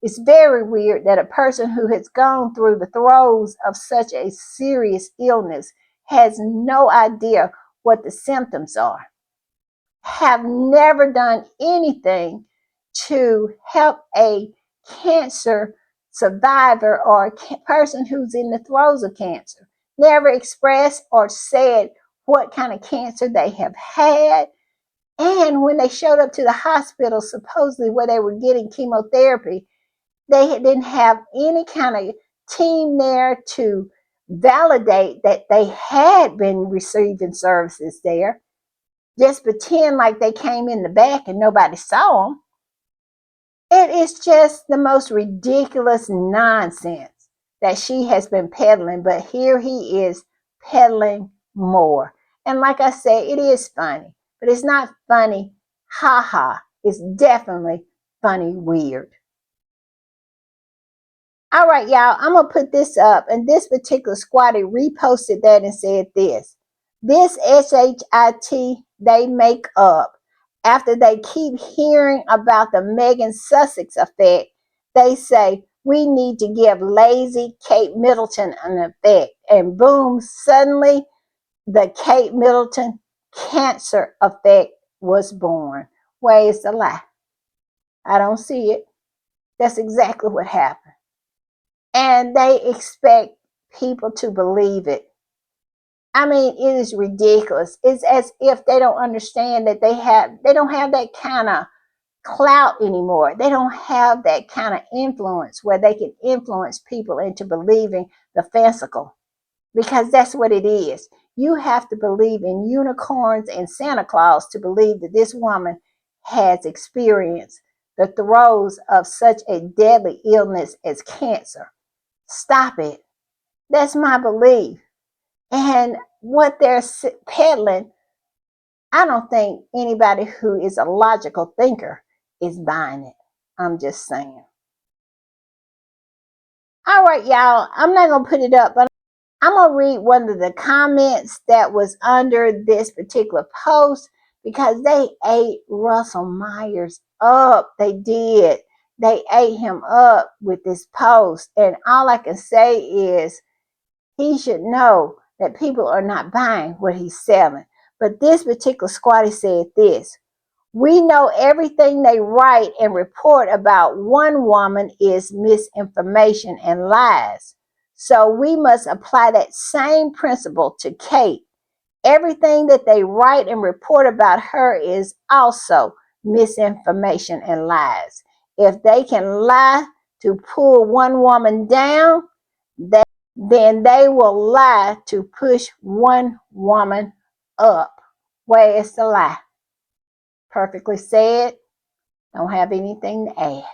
It's very weird that a person who has gone through the throes of such a serious illness has no idea what the symptoms are, have never done anything to help a cancer survivor or a person who's in the throes of cancer, never expressed or said what kind of cancer they have had. And when they showed up to the hospital, supposedly where they were getting chemotherapy, they didn't have any kind of team there to validate that they had been receiving services there. Just pretend like they came in the back and nobody saw them. It is just the most ridiculous nonsense that she has been peddling, but here he is peddling more. And like I said, it is funny, but it's not funny, ha ha. It's definitely funny, weird. All right, y'all, I'm going to put this up. And this particular squatty reposted that and said this. This SHIT they make up after they keep hearing about the Meghan Sussex effect. They say, we need to give lazy Kate Middleton an effect. And boom, suddenly the Kate Middleton cancer effect was born. Where is the lie? I don't see it. That's exactly what happened. And they expect people to believe it. I mean, it is ridiculous. It's as if they don't understand that they don't have that kind of clout anymore. They don't have that kind of influence where they can influence people into believing the fanciful, because that's what it is. You have to believe in unicorns and Santa Claus to believe that this woman has experienced the throes of such a deadly illness as cancer. Stop it. That's my belief. And what they're peddling, I don't think anybody who is a logical thinker is buying it. I'm just saying. All right, y'all. I'm not going to put it up, but I'm going to read one of the comments that was under this particular post because they ate Russell Myers up. They did. They ate him up with this post. And all I can say is, he should know that people are not buying what he's selling. But this particular squatty said this. We know everything they write and report about one woman is misinformation and lies. So we must apply that same principle to Kate. Everything that they write and report about her is also misinformation and lies. If they can lie to pull one woman down, then they will lie to push one woman up. Where is the lie? Perfectly said. Don't have anything to add.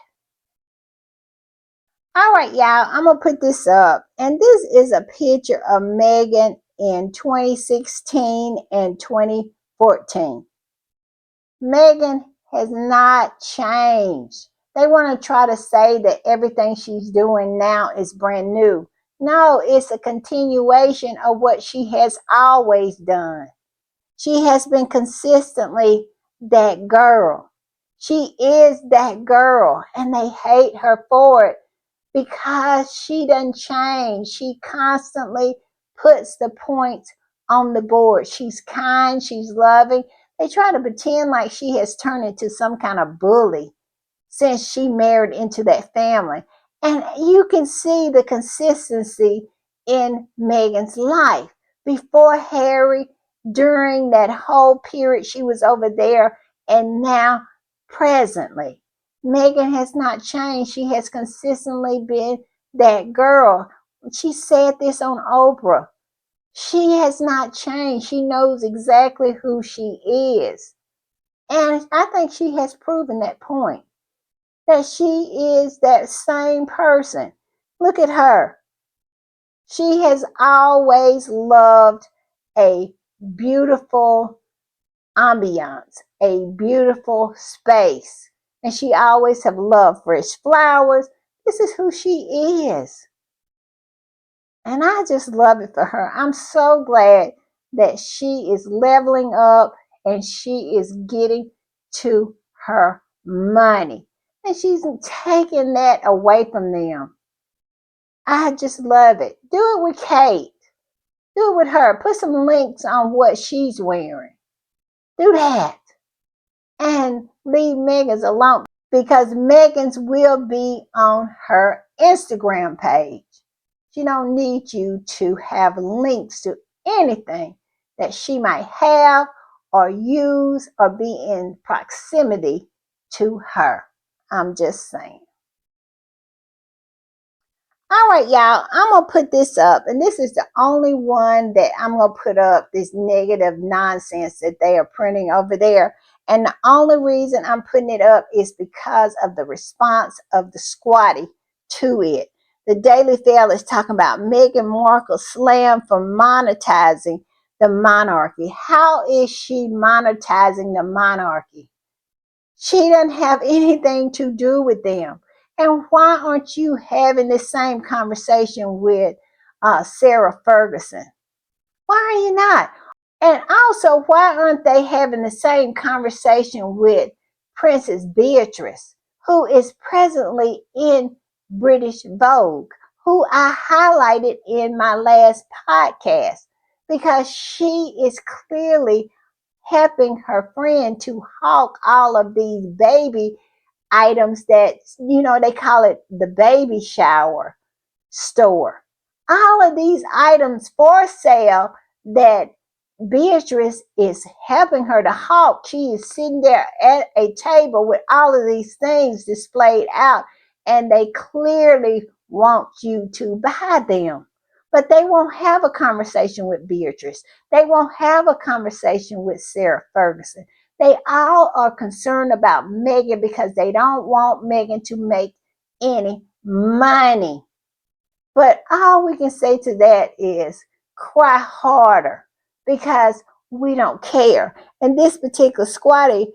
All right, y'all, I'm going to put this up. And this is a picture of Meghan in 2016 and 2014. Meghan has not changed. They want to try to say that everything she's doing now is brand new. No, it's a continuation of what she has always done. She has been consistently that girl. She is that girl, and they hate her for it because she doesn't change. She constantly puts the points on the board. She's kind, she's loving. They try to pretend like she has turned into some kind of bully since she married into that family. And you can see the consistency in Meghan's life. Before Harry, during that whole period she was over there, and now presently. Meghan has not changed. She has consistently been that girl. She said this on Oprah. She has not changed. She knows exactly who she is. And I think she has proven that point, that she is that same person. Look at her. She has always loved a beautiful ambiance, a beautiful space. And she always have loved fresh flowers. This is who she is. And I just love it for her. I'm so glad that she is leveling up and she is getting to her money. And she's taking that away from them. I just love it. Do it with Kate. Do it with her. Put some links on what she's wearing. Do that. And leave Meghan's alone, because Meghan's will be on her Instagram page. She don't need you to have links to anything that she might have or use or be in proximity to her. I'm just saying. All right, y'all, I'm going to put this up, and this is the only one that I'm going to put up, this negative nonsense that they are printing over there. And the only reason I'm putting it up is because of the response of the squatty to it. The Daily Fail is talking about Meghan Markle slammed for monetizing the monarchy. How is she monetizing the monarchy? She doesn't have anything to do with them. And why aren't you having the same conversation with Sarah Ferguson? Why are you not? And also, why aren't they having the same conversation with Princess Beatrice, who is presently in British Vogue, who I highlighted in my last podcast, because she is clearly helping her friend to hawk all of these baby items that, they call it the baby shower store. All of these items for sale that Beatrice is helping her to hawk. She is sitting there at a table with all of these things displayed out, and they clearly want you to buy them. But they won't have a conversation with Beatrice. They won't have a conversation with Sarah Ferguson. They all are concerned about Meghan because they don't want Meghan to make any money. But all we can say to that is cry harder, because we don't care. And this particular squatty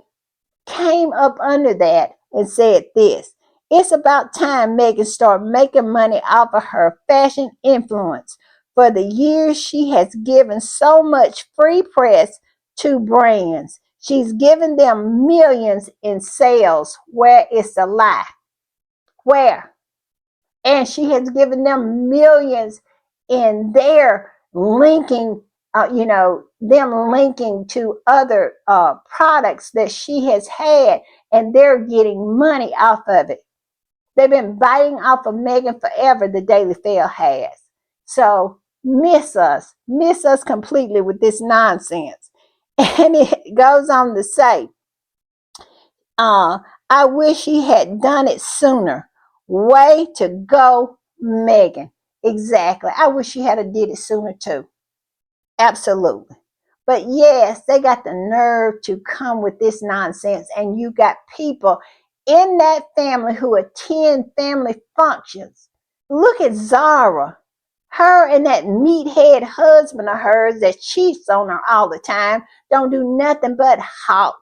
came up under that and said this: it's about time Meghan start making money off of her fashion influence. For the years she has given so much free press to brands. She's given them millions in sales. Where is the lie? Where? And she has given them millions in their linking, them linking to other products that she has had, and they're getting money off of it. They've been biting off of Meghan forever, the Daily Fail has. So miss us completely with this nonsense. And it goes on to say, I wish he had done it sooner. Way to go, Meghan. Exactly. I wish she had did it sooner too. Absolutely. But yes, they got the nerve to come with this nonsense. And you got people in that family who attend family functions. Look at Zara. Her and that meathead husband of hers that cheats on her all the time don't do nothing but hawk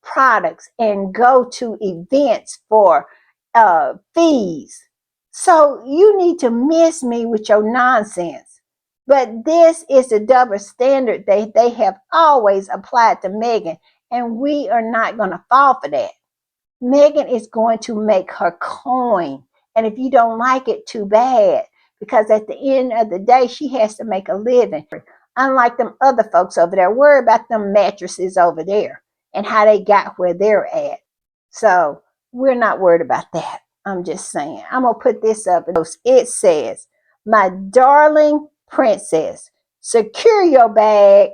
products and go to events for fees. So you need to miss me with your nonsense. But this is the double standard they have always applied to Meghan, and we are not going to fall for that. Meghan is going to make her coin. And if you don't like it, too bad. Because at the end of the day, she has to make a living. Unlike them other folks over there, worry about them mattresses over there and how they got where they're at. So we're not worried about that. I'm just saying. I'm going to put this up. It says, my darling princess, secure your bag.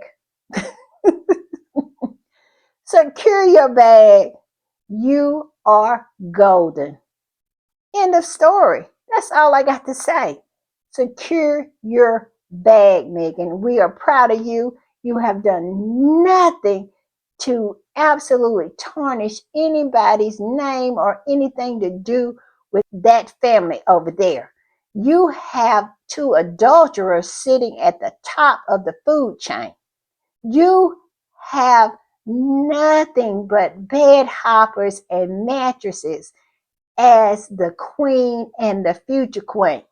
Secure your bag. You are golden. End of story. That's all I got to say. Secure your bag, Meghan. We are proud of you. You have done nothing to absolutely tarnish anybody's name or anything to do with that family over there. You have two adulterers sitting at the top of the food chain. You have nothing but bed hoppers and mattresses as the queen and the future queen.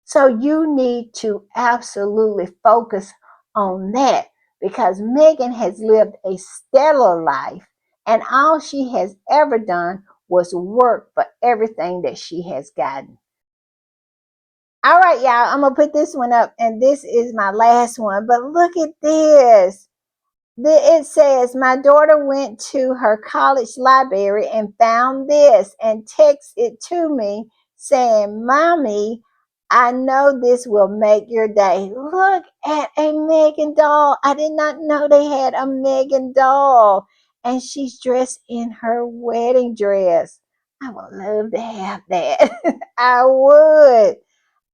So you need to absolutely focus on that, because Meghan has lived a stellar life, and all she has ever done was worth for everything that she has gotten. All right, y'all, I'm going to put this one up, and this is my last one. But look at this. It says, my daughter went to her college library and found this and texted it to me saying, Mommy, I know this will make your day. Look at a Megan doll. I did not know they had a Megan doll. And she's dressed in her wedding dress. I would love to have that. I would.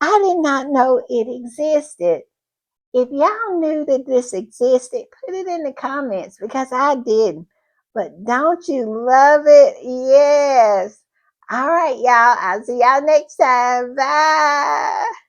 I did not know it existed. If y'all knew that this existed, put it in the comments because I didn't. But don't you love it? Yes. All right, y'all. I'll see y'all next time. Bye.